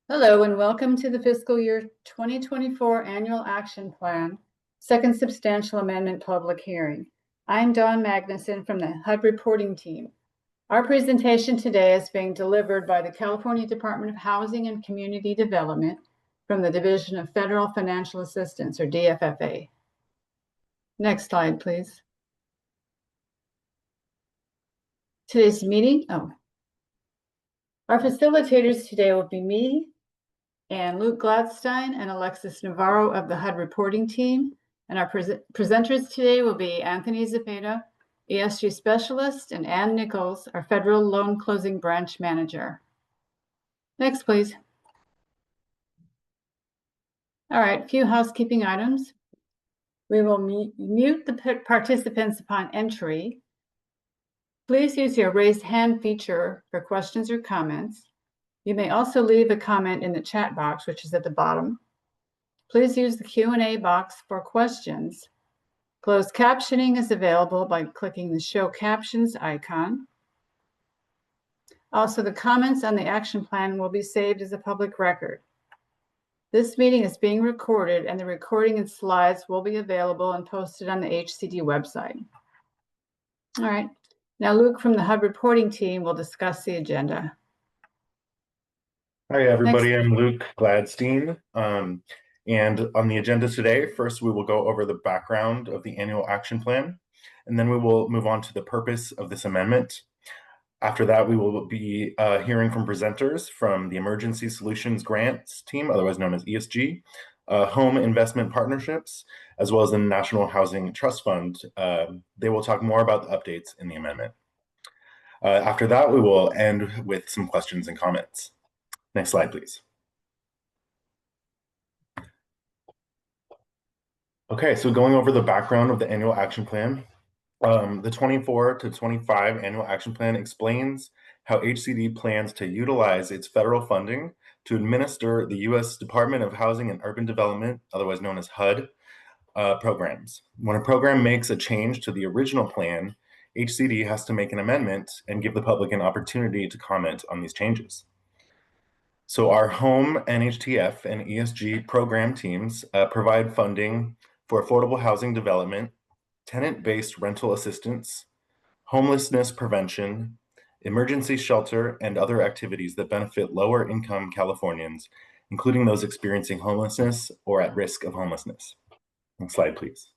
Hello and welcome to the fiscal year 2024 Annual Action Plan, Second Substantial Amendment Public Hearing. I'm Dawn Magnuson from the HUD reporting team. Our presentation today is being delivered by the California Department of Housing and Community Development from the Division of Federal Financial Assistance, or DFFA. Next slide, please. Today's meeting, our facilitators today will be me and Luke Gladstein and Alexis Navarro of the HUD reporting team. And our presenters today will be Anthony Zepeda, ESG specialist, and Ann Nichols, our federal loan closing branch manager. Next, please. All right, a few housekeeping items. We will mute the participants upon entry. Please use your raise hand feature for questions or comments. You may also leave a comment in the chat box, which is at the bottom. Please use the Q&A box for questions. Closed captioning is available by clicking the Show Captions icon. Also, the comments on the action plan will be saved as a public record. This meeting is being recorded, and the recording and slides will be available and posted on the HCD website. All right, now Luke from the HUD reporting team will discuss the agenda. Hi, everybody. I'm Luke Gladstein. And on the agenda today, first we will go over the background of the annual action plan, and then we will move on to the purpose of this amendment. After that, we will be hearing from presenters from the Emergency Solutions Grants team, otherwise known as ESG, Home Investment Partnerships, as well as the National Housing Trust Fund. They will talk more about the updates in the amendment. After that, we will end with some questions and comments. Next slide, please. Okay, so going over the background of the annual action plan, the 24 to 25 annual action plan explains how HCD plans to utilize its federal funding to administer the U.S. Department of Housing and Urban Development, otherwise known as HUD, programs. When a program makes a change to the original plan, HCD has to make an amendment and give the public an opportunity to comment on these changes. So our Home, NHTF, and ESG program teams provide funding for affordable housing development, tenant-based rental assistance, homelessness prevention, emergency shelter, and other activities that benefit lower-income Californians, including those experiencing homelessness or at risk of homelessness. Next slide, please.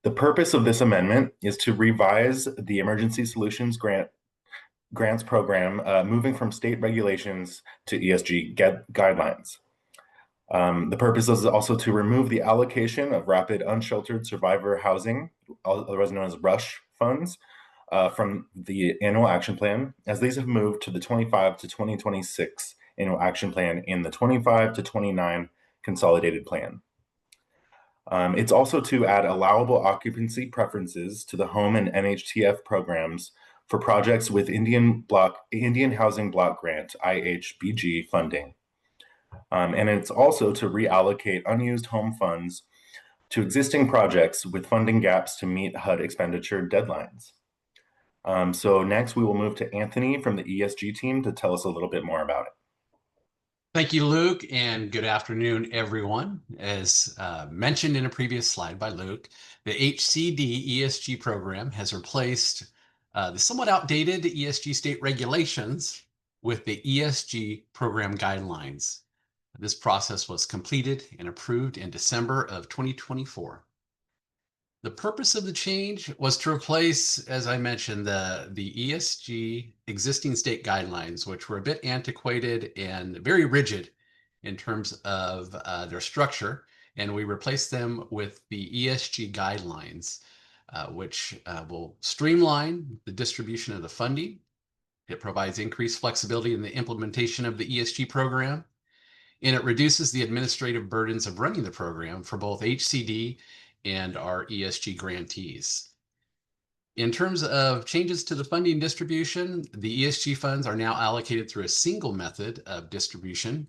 The purpose of this amendment is to revise the Emergency Solutions Grants program, moving from state regulations to ESG guidelines. The purpose is also to remove the allocation of Rapid Unsheltered Survivor Housing, otherwise known as RUSH funds, from the annual action plan, as these have moved to the 25 to 2026 annual action plan in the 25 to 29 consolidated plan. It's also to add allowable occupancy preferences to the Home and NHTF programs for projects with Indian Housing Block Grant, IHBG funding. And it's also to reallocate unused home funds to existing projects with funding gaps to meet HUD expenditure deadlines. So next we will move to Anthony from the ESG team to tell us a little bit more about it. Thank you, Luke, and good afternoon, everyone. As mentioned in a previous slide by Luke, the HCD ESG program has replaced the somewhat outdated ESG state regulations with the ESG program guidelines. This process was completed and approved in December of 2024. The purpose of the change was to replace, as I mentioned, the ESG existing state guidelines, which were a bit antiquated and very rigid in terms of their structure, and we replaced them with the ESG guidelines, which will streamline the distribution of the funding. It provides increased flexibility in the implementation of the ESG program, and it reduces the administrative burdens of running the program for both HCD and our ESG grantees. In terms of changes to the funding distribution, the ESG funds are now allocated through a single method of distribution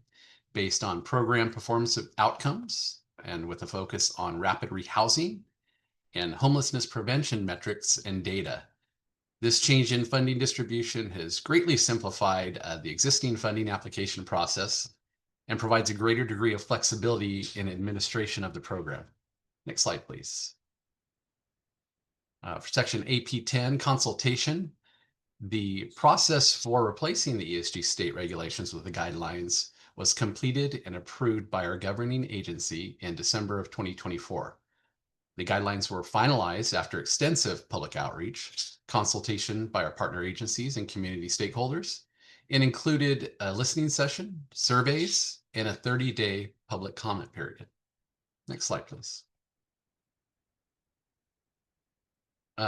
based on program performance outcomes and with a focus on rapid rehousing and homelessness prevention metrics and data. This change in funding distribution has greatly simplified the existing funding application process and provides a greater degree of flexibility in administration of the program. Next slide, please. For section AP10, consultation, the process for replacing the ESG state regulations with the guidelines was completed and approved by our governing agency in December of 2024. The guidelines were finalized after extensive public outreach, consultation by our partner agencies and community stakeholders, and included a listening session, surveys, and a 30-day public comment period. Next slide, please.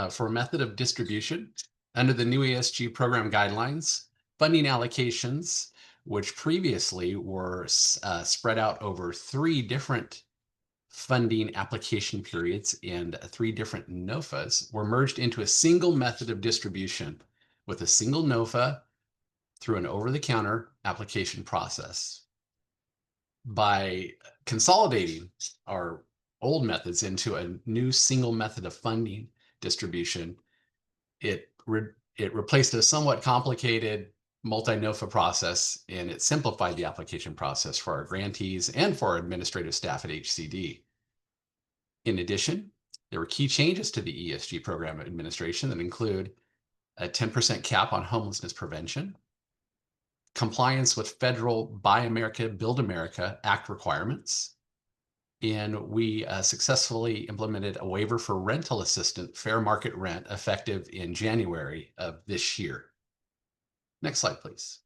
For method of distribution, under the new ESG program guidelines, funding allocations, which previously were spread out over 3 different funding application periods and 3 different NOFAs, were merged into a single method of distribution with a single NOFA through an over-the-counter application process. By consolidating our old methods into a new single method of funding distribution, it replaced a somewhat complicated multi-NOFA process, and it simplified the application process for our grantees and for our administrative staff at HCD. In addition, there were key changes to the ESG program administration that include a 10% cap on homelessness prevention, compliance with federal Buy America, Build America Act requirements, and we successfully implemented a waiver for rental assistant fair market rent effective in January of this year. Next slide, please.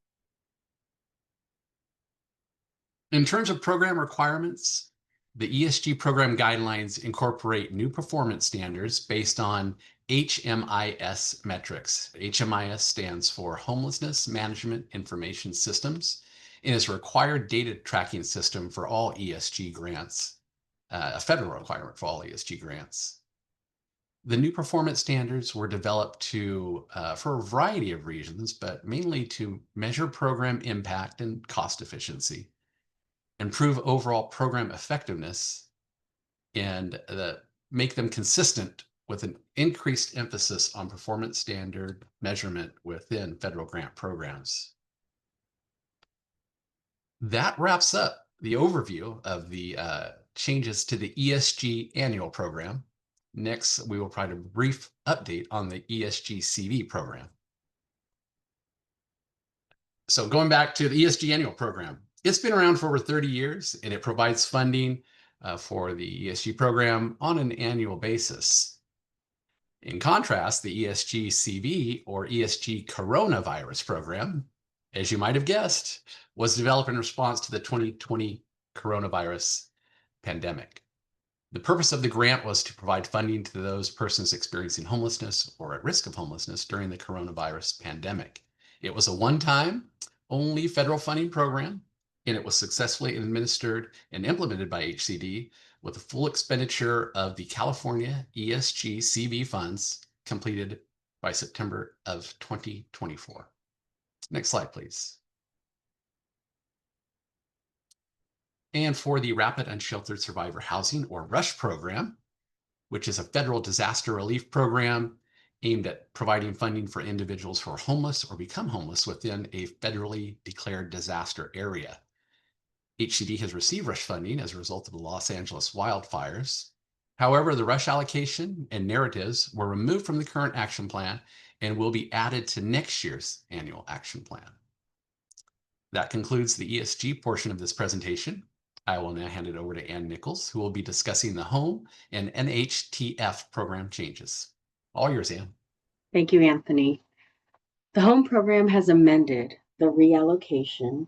In terms of program requirements, the ESG program guidelines incorporate new performance standards based on HMIS metrics. HMIS stands for Homelessness Management Information Systems and is a required data tracking system for all ESG grants, a federal requirement for all ESG grants. The new performance standards were developed for a variety of reasons, but mainly to measure program impact and cost efficiency, improve overall program effectiveness, and make them consistent with an increased emphasis on performance standard measurement within federal grant programs. That wraps up the overview of the changes to the ESG annual program. Next, we will provide a brief update on the ESG CV program. So going back to the ESG annual program, it's been around for over 30 years, and it provides funding for the ESG program on an annual basis. In contrast, the ESG CV, or ESG coronavirus program, as you might have guessed, was developed in response to the 2020 coronavirus pandemic. The purpose of the grant was to provide funding to those persons experiencing homelessness or at risk of homelessness during the coronavirus pandemic. It was a one-time, only federal funding program, and it was successfully administered and implemented by HCD with a full expenditure of the California ESG CV funds completed by September of 2024. Next slide, please. And for the Rapid Unsheltered Survivor Housing, or RUSH program, which is a federal disaster relief program aimed at providing funding for individuals who are homeless or become homeless within a federally declared disaster area. HCD has received RUSH funding as a result of the Los Angeles wildfires. However, the RUSH allocation and narratives were removed from the current action plan and will be added to next year's annual action plan. That concludes the ESG portion of this presentation. I will now hand it over to Ann Nichols, who will be discussing the HOME and NHTF program changes. All yours, Ann. Thank you, Anthony. The HOME program has amended the reallocation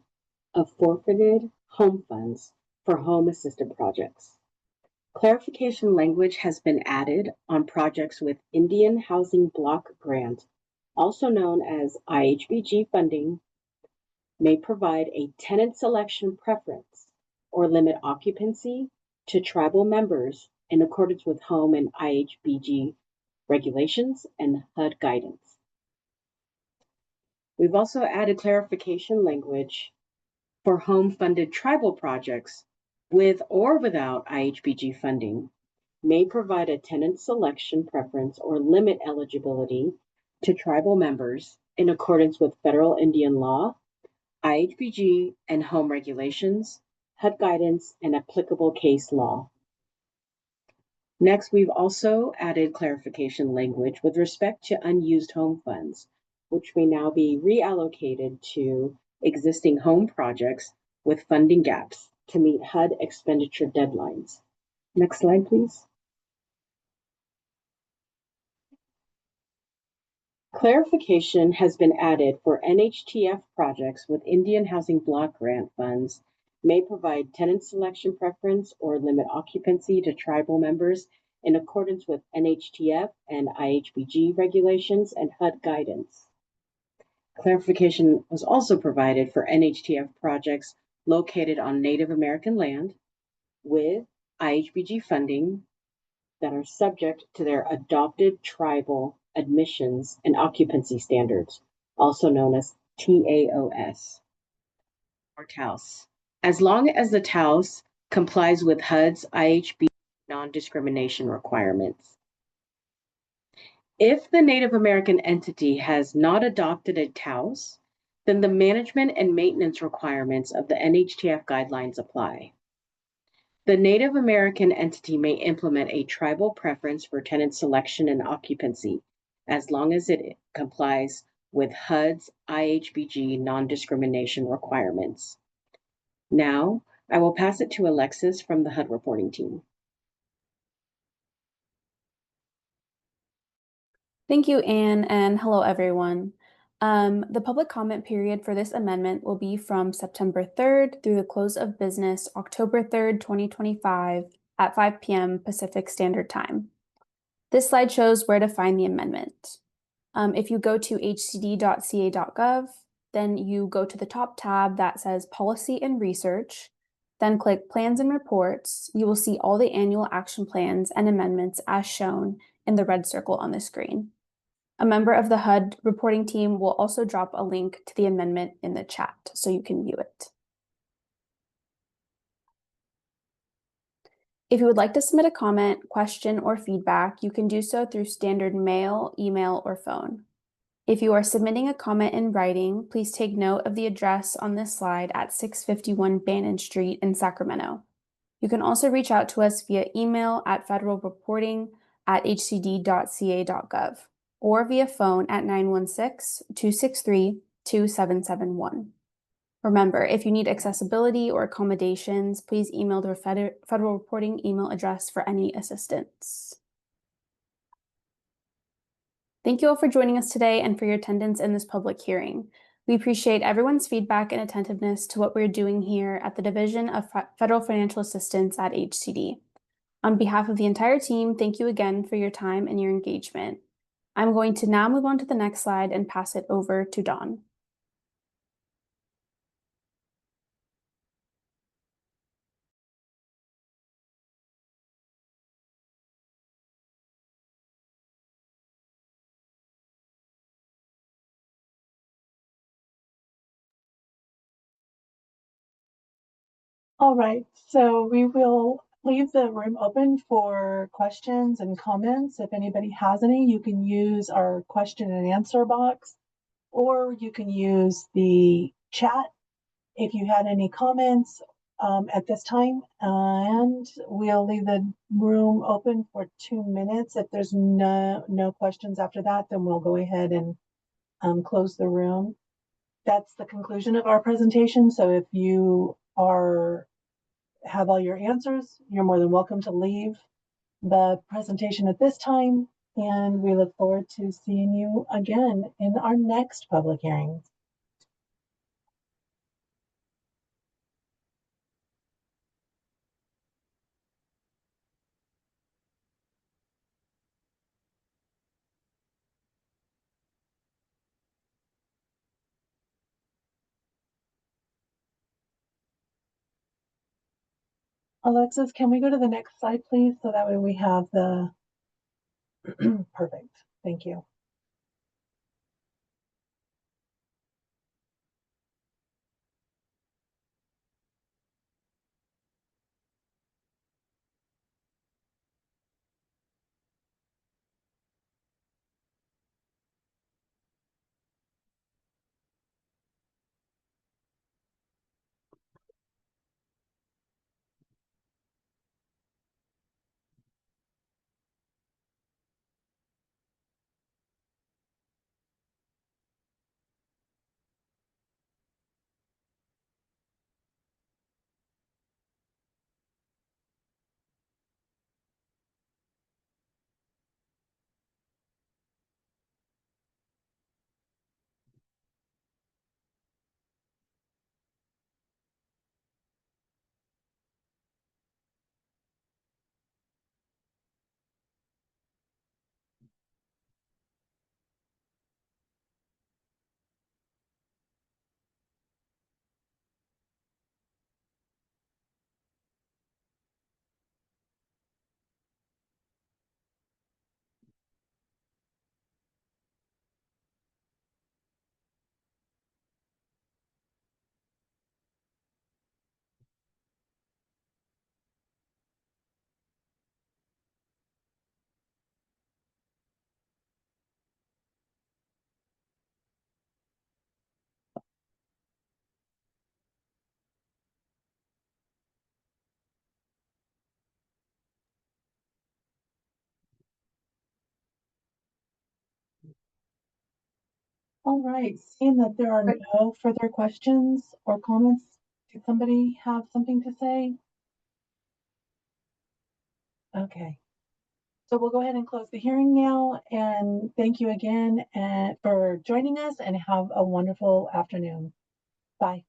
of forfeited home funds for home-assisted projects. Clarification language has been added on projects with Indian Housing Block Grant, also known as IHBG funding, may provide a tenant selection preference or limit occupancy to tribal members in accordance with HOME and IHBG regulations and HUD guidance. We've also added clarification language for home-funded tribal projects with or without IHBG funding may provide a tenant selection preference or limit eligibility to tribal members in accordance with federal Indian law, IHBG, and home regulations, HUD guidance, and applicable case law. Next, we've also added clarification language with respect to unused home funds, which may now be reallocated to existing home projects with funding gaps to meet HUD expenditure deadlines. Next slide, please. Clarification has been added for NHTF projects with Indian Housing Block Grant funds may provide tenant selection preference or limit occupancy to tribal members in accordance with NHTF and IHBG regulations and HUD guidance. Clarification was also provided for NHTF projects located on Native American land with IHBG funding that are subject to their adopted tribal admissions and occupancy standards, also known as TAOS or TAOS, as long as the TAOS complies with HUD's IHB non-discrimination requirements. If the Native American entity has not adopted a TAOS, then the management and maintenance requirements of the NHTF guidelines apply. The Native American entity may implement a tribal preference for tenant selection and occupancy, as long as it complies with HUD's IHBG non-discrimination requirements. Now, I will pass it to Alexis from the HUD reporting team. Thank you, Anne, and hello, everyone. The public comment period for this amendment will be from September 3rd through the close of business October 3rd, 2025 at 5 p.m. Pacific Standard Time. This slide shows where to find the amendment. If you go to hcd.ca.gov, then you go to the top tab that says Policy and Research, then click Plans and Reports. You will see all the annual action plans and amendments as shown in the red circle on the screen. A member of the HUD reporting team will also drop a link to the amendment in the chat so you can view it. If you would like to submit a comment, question, or feedback, you can do so through standard mail, email, or phone. If you are submitting a comment in writing, please take note of the address on this slide at 651 Bannon Street in Sacramento. You can also reach out to us via email at federalreporting@hcd.ca.gov or via phone at 916-263-2771. Remember, if you need accessibility or accommodations, please email the Federal Reporting email address for any assistance. Thank you all for joining us today and for your attendance in this public hearing. We appreciate everyone's feedback and attentiveness to what we're doing here at the Division of Federal Financial Assistance at HCD. On behalf of the entire team, thank you again for your time and your engagement. I'm going to now move on to the next slide and pass it over to Dawn. All right, so we will leave the room open for questions and comments. If anybody has any, you can use our question and answer box, or you can use the chat if you had any comments at this time. And we'll leave the room open for 2 minutes. If there's no questions after that, then we'll go ahead and close the room. That's the conclusion of our presentation. So if you have all your answers, you're more than welcome to leave the presentation at this time, and we look forward to seeing you again in our next public hearings. Alexis, can we go to the next slide, please? So that way we have the, perfect, thank you. All right, seeing that there are no further questions or comments, did somebody have something to say? Okay. So we'll go ahead and close the hearing now, and thank you again for joining us, and have a wonderful afternoon. Bye.